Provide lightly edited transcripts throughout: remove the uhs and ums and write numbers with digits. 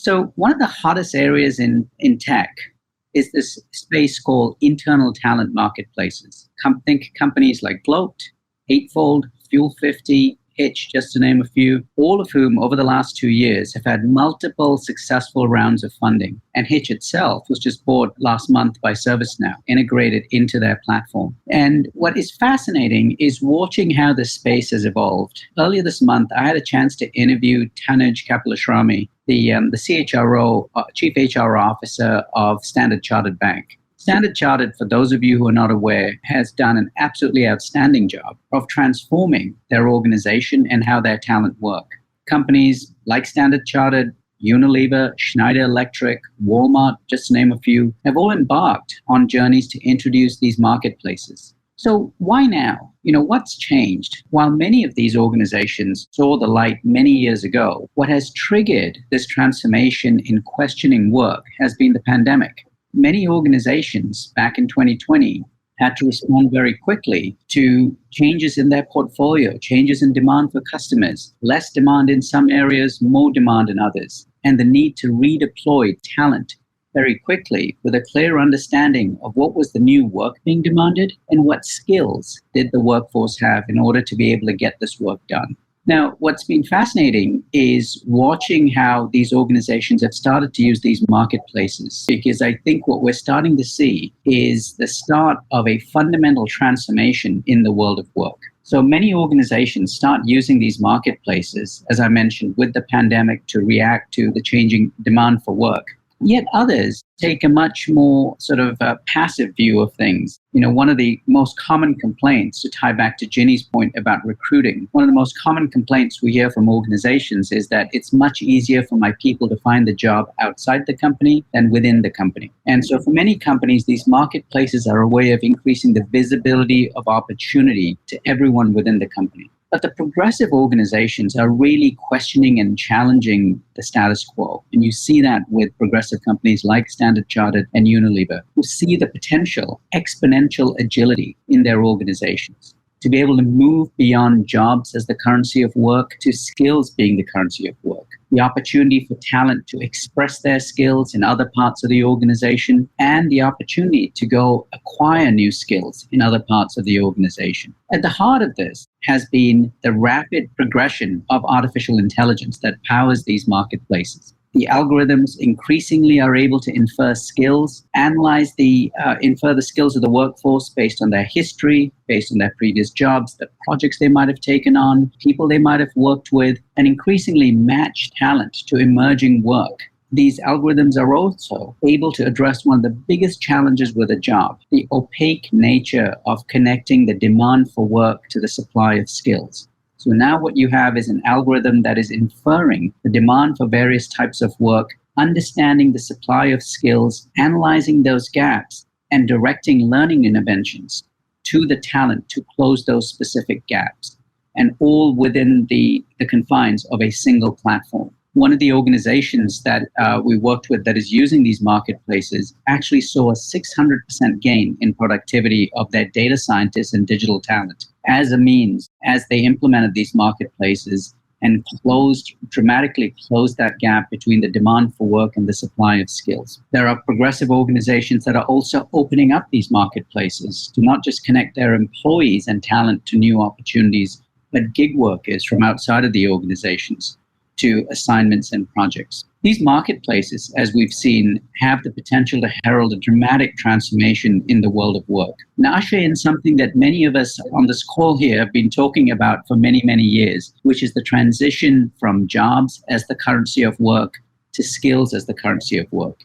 So one of the hottest areas in tech is this space called internal talent marketplaces. Think companies like Gloat, Eightfold, Fuel 50, Hitch, just to name a few, all of whom over the last 2 years have had multiple successful rounds of funding. And Hitch itself was just bought last month by ServiceNow, integrated into their platform. And what is fascinating is watching how this space has evolved. Earlier this month, I had a chance to interview Tanuj Kapilaswamy, the CHRO, Chief HR Officer of Standard Chartered Bank. Standard Chartered, for those of you who are not aware, has done an absolutely outstanding job of transforming their organization and how their talent work. Companies like Standard Chartered, Unilever, Schneider Electric, Walmart, just to name a few, have all embarked on journeys to introduce these marketplaces. So why now? What's changed? While many of these organizations saw the light many years ago, what has triggered this transformation in questioning work has been the pandemic. Many organizations back in 2020 had to respond very quickly to changes in their portfolio, changes in demand for customers, less demand in some areas, more demand in others, and the need to redeploy talent very quickly with a clear understanding of what was the new work being demanded and what skills did the workforce have in order to be able to get this work done. Now, what's been fascinating is watching how these organizations have started to use these marketplaces, because I think what we're starting to see is the start of a fundamental transformation in the world of work. So many organizations start using these marketplaces, as I mentioned, with the pandemic to react to the changing demand for work. Yet others take a much more sort of passive view of things. One of the most common complaints, to tie back to Ginny's point about recruiting, one of the most common complaints we hear from organizations is that it's much easier for my people to find the job outside the company than within the company. And so for many companies, these marketplaces are a way of increasing the visibility of opportunity to everyone within the company. But the progressive organizations are really questioning and challenging the status quo. And you see that with progressive companies like Standard Chartered and Unilever, who see the potential exponential agility in their organizations to be able to move beyond jobs as the currency of work to skills being the currency of work. The opportunity for talent to express their skills in other parts of the organization, and the opportunity to go acquire new skills in other parts of the organization. At the heart of this has been the rapid progression of artificial intelligence that powers these marketplaces. The algorithms increasingly are able to infer skills, analyze infer the skills of the workforce based on their history, based on their previous jobs, the projects they might have taken on, people they might have worked with, and increasingly match talent to emerging work. These algorithms are also able to address one of the biggest challenges with a job, the opaque nature of connecting the demand for work to the supply of skills. So now what you have is an algorithm that is inferring the demand for various types of work, understanding the supply of skills, analyzing those gaps, and directing learning interventions to the talent to close those specific gaps, and all within the confines of a single platform. One of the organizations that we worked with that is using these marketplaces actually saw a 600% gain in productivity of their data scientists and digital talent as a means, as they implemented these marketplaces and dramatically closed that gap between the demand for work and the supply of skills. There are progressive organizations that are also opening up these marketplaces to not just connect their employees and talent to new opportunities, but gig workers from outside of the organizations to assignments and projects. These marketplaces, as we've seen, have the potential to herald a dramatic transformation in the world of work. Now, usher in something that many of us on this call here have been talking about for many, many years, which is the transition from jobs as the currency of work to skills as the currency of work.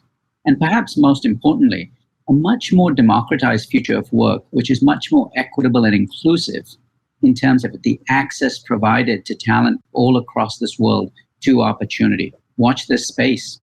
And perhaps most importantly, a much more democratized future of work, which is much more equitable and inclusive in terms of the access provided to talent all across this world to opportunity. Watch this space.